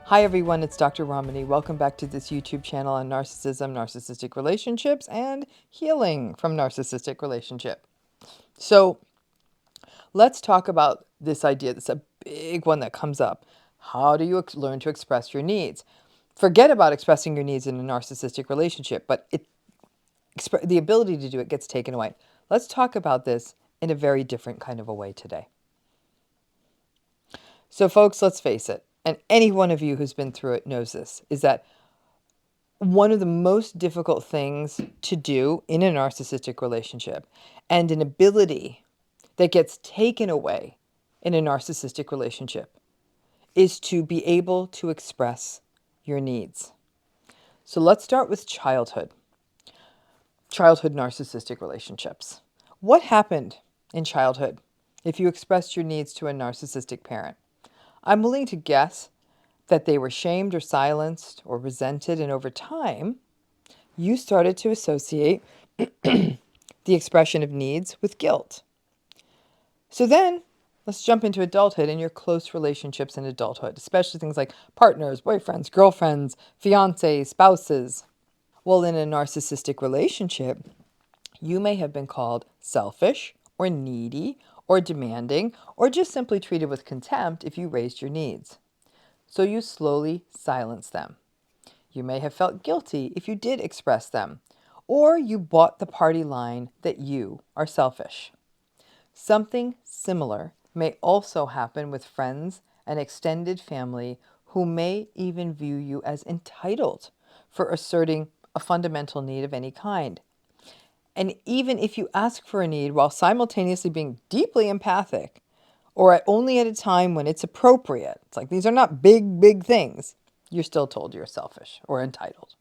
Hi everyone, it's Dr. Ramani. Welcome back to this YouTube channel on narcissism, narcissistic relationships, and healing from narcissistic relationship. So let's talk about this idea. That's a big one that comes up. How do you learn to express your needs? Forget about expressing your needs in a narcissistic relationship, but the ability to do it gets taken away. Let's talk about this in a very different kind of a way today. So folks, let's face it, and any one of you who's been through it knows this, is that one of the most difficult things to do in a narcissistic relationship, and an ability that gets taken away in a narcissistic relationship, is to be able to express your needs. So let's start with childhood narcissistic relationships. What happened in childhood if you expressed your needs to a narcissistic parent? I'm willing to guess that they were shamed or silenced or resented, and over time, you started to associate the expression of needs with guilt. So then, let's jump into adulthood and your close relationships in adulthood, especially things like partners, boyfriends, girlfriends, fiancés, spouses. Well, in a narcissistic relationship, you may have been called selfish or needy or demanding or just simply treated with contempt if you raised your needs. So you slowly silence them. You may have felt guilty if you did express them, or you bought the party line that you are selfish. Something similar may also happen with friends and extended family who may even view you as entitled for asserting a fundamental need of any kind. And even if you ask for a need while simultaneously being deeply empathic, or only at a time when it's appropriate, it's like these are not big things, you're still told you're selfish or entitled.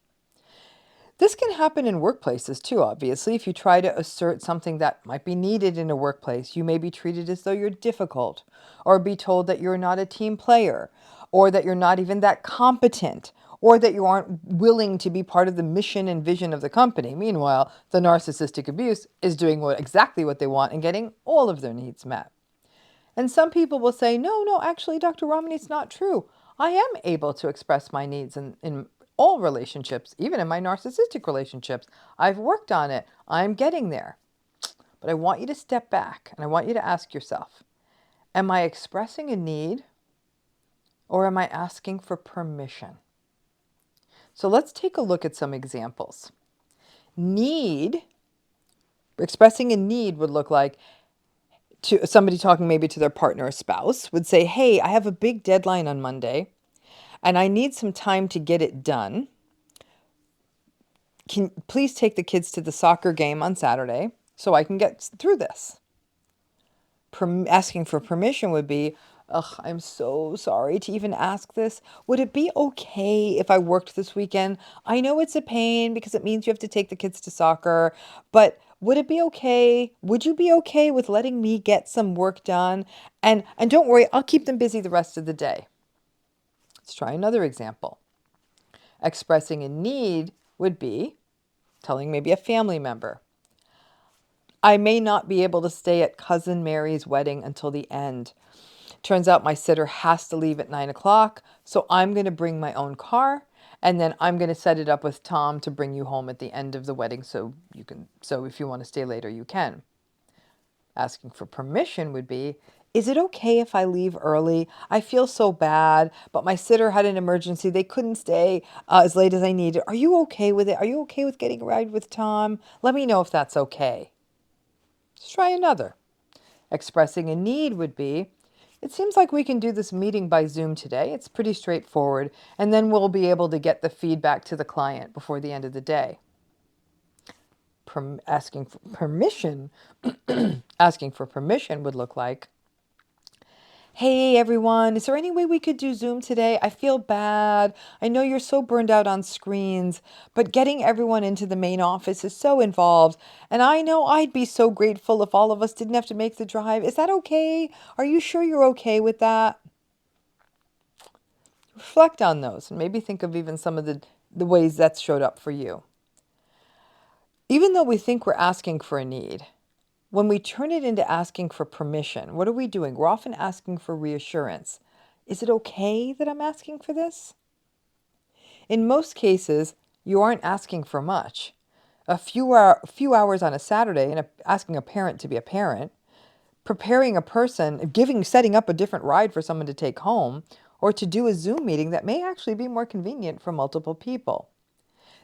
This can happen in workplaces too, obviously. If you try to assert something that might be needed in a workplace, you may be treated as though you're difficult, or be told that you're not a team player, or that you're not even that competent, or that you aren't willing to be part of the mission and vision of the company. Meanwhile, the narcissistic abuse is doing exactly what they want and getting all of their needs met. And some people will say, no, actually, Dr. Ramani, it's not true. I am able to express my needs in all relationships, even in my narcissistic relationships. I've worked on it. I'm getting there. But I want you to step back and I want you to ask yourself, am I expressing a need or am I asking for permission? So let's take a look at some examples. Expressing a need would look like, to somebody talking maybe to their partner or spouse would say, hey, I have a big deadline on Monday and I need some time to get it done. Can please take the kids to the soccer game on Saturday so I can get through this? Asking for permission would be, ugh, I'm so sorry to even ask this. Would it be okay if I worked this weekend? I know it's a pain because it means you have to take the kids to soccer, but would it be okay? Would you be okay with letting me get some work done? And don't worry, I'll keep them busy the rest of the day. Let's try another example. Expressing a need would be telling maybe a family member, I may not be able to stay at Cousin Mary's wedding until the end. Turns out my sitter has to leave at 9 o'clock, so I'm going to bring my own car, and then I'm going to set it up with Tom to bring you home at the end of the wedding so if you want to stay later, you can. Asking for permission would be, is it okay if I leave early? I feel so bad, but my sitter had an emergency. They couldn't stay as late as I needed. Are you okay with it? Are you okay with getting a ride with Tom? Let me know if that's okay. Let's try another. Expressing a need would be, it seems like we can do this meeting by Zoom today. It's pretty straightforward, and then we'll be able to get the feedback to the client before the end of the day. Asking for permission, asking for permission would look like, hey everyone, is there any way we could do Zoom today? I feel bad. I know you're so burned out on screens, but getting everyone into the main office is so involved. And I know I'd be so grateful if all of us didn't have to make the drive. Is that okay? Are you sure you're okay with that? Reflect on those and maybe think of even some of the ways that's showed up for you. Even though we think we're asking for a need, when we turn it into asking for permission, what are we doing? We're often asking for reassurance. Is it okay that I'm asking for this? In most cases, you aren't asking for much. A few hours on a Saturday and asking a parent to be a parent, preparing a person, setting up a different ride for someone to take home, or to do a Zoom meeting that may actually be more convenient for multiple people.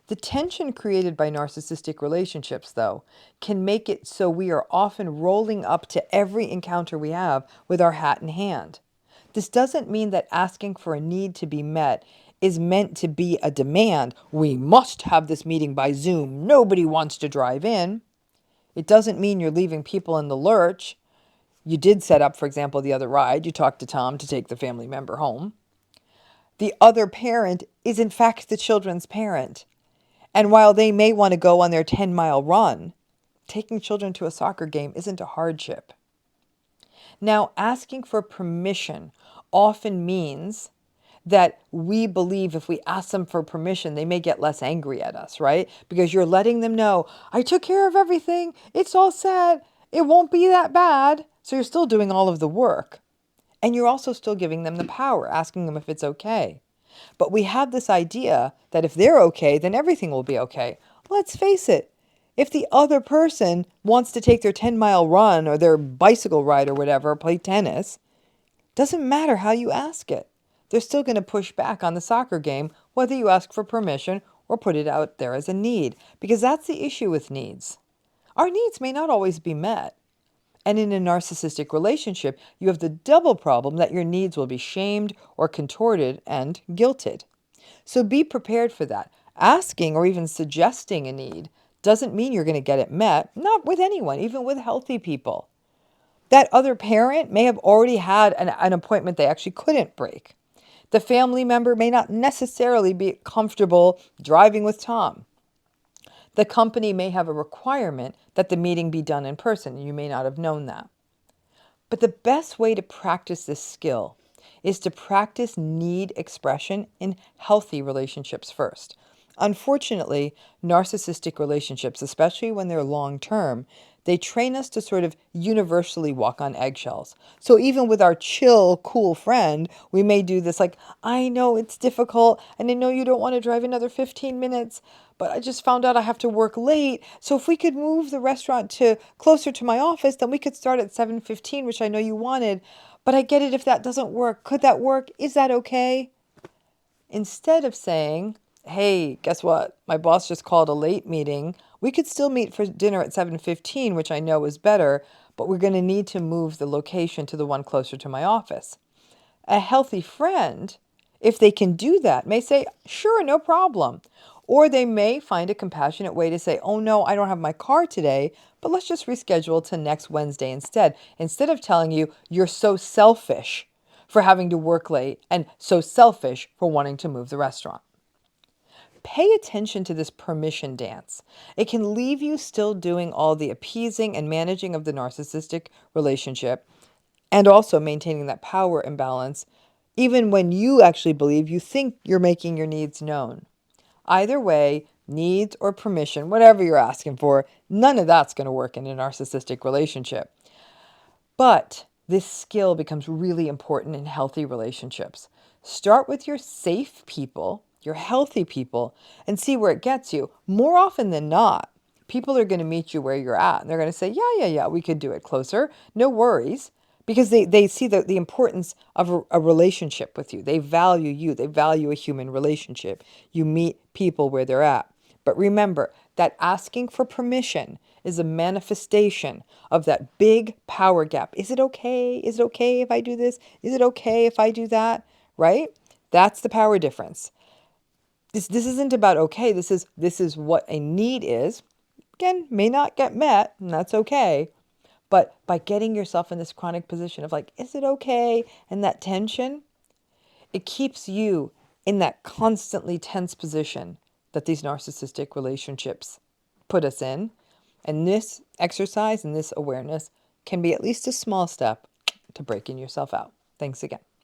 The tension created by narcissistic relationships, though, can make it so we are often rolling up to every encounter we have with our hat in hand. This doesn't mean that asking for a need to be met is meant to be a demand. We must have this meeting by Zoom. Nobody wants to drive in. It doesn't mean you're leaving people in the lurch. You did set up, for example, the other ride. You talked to Tom to take the family member home. The other parent is, in fact, the children's parent. And while they may want to go on their 10-mile run, taking children to a soccer game isn't a hardship. Now, asking for permission often means that we believe if we ask them for permission, they may get less angry at us, right? Because you're letting them know, I took care of everything. It's all set. It won't be that bad. So you're still doing all of the work. And you're also still giving them the power, asking them if it's okay. But we have this idea that if they're okay, then everything will be okay. Let's face it. If the other person wants to take their 10-mile run or their bicycle ride or whatever, play tennis, doesn't matter how you ask it. They're still going to push back on the soccer game, whether you ask for permission or put it out there as a need, because that's the issue with needs. Our needs may not always be met. And in a narcissistic relationship, you have the double problem that your needs will be shamed or contorted and guilted. So be prepared for that. Asking or even suggesting a need doesn't mean you're going to get it met, not with anyone, even with healthy people. That other parent may have already had an appointment they actually couldn't break. The family member may not necessarily be comfortable driving with Tom. The company may have a requirement that the meeting be done in person. You may not have known that. But the best way to practice this skill is to practice need expression in healthy relationships first. Unfortunately, narcissistic relationships, especially when they're long-term, they train us to sort of universally walk on eggshells. So even with our chill, cool friend, we may do this like, I know it's difficult and I know you don't want to drive another 15 minutes, but I just found out I have to work late. So if we could move the restaurant to closer to my office, then we could start at 7:15, which I know you wanted. But I get it if that doesn't work. Could that work? Is that okay? Instead of saying, hey, guess what? My boss just called a late meeting. We could still meet for dinner at 7:15, which I know is better, but we're going to need to move the location to the one closer to my office. A healthy friend, if they can do that, may say, sure, no problem. Or they may find a compassionate way to say, oh no, I don't have my car today, but let's just reschedule to next Wednesday instead of telling you you're so selfish for having to work late and so selfish for wanting to move the restaurant. Pay attention to this permission dance. It can leave you still doing all the appeasing and managing of the narcissistic relationship and also maintaining that power imbalance, even when you actually believe you think you're making your needs known. Either way, needs or permission, whatever you're asking for, none of that's going to work in a narcissistic relationship. But this skill becomes really important in healthy relationships. Start with your safe people, your healthy people, and see where it gets you. More often than not, people are going to meet you where you're at. And they're going to say, yeah, we could do it closer. No worries. Because they see the importance of a relationship with you. They value you. They value a human relationship. You meet people where they're at. But remember that asking for permission is a manifestation of that big power gap. Is it okay? Is it okay if I do this? Is it okay if I do that? Right? That's the power difference. This isn't about okay. This is what a need is. Again, may not get met, and that's okay. But by getting yourself in this chronic position of like, is it okay? And that tension, it keeps you in that constantly tense position that these narcissistic relationships put us in. And this exercise and this awareness can be at least a small step to breaking yourself out. Thanks again.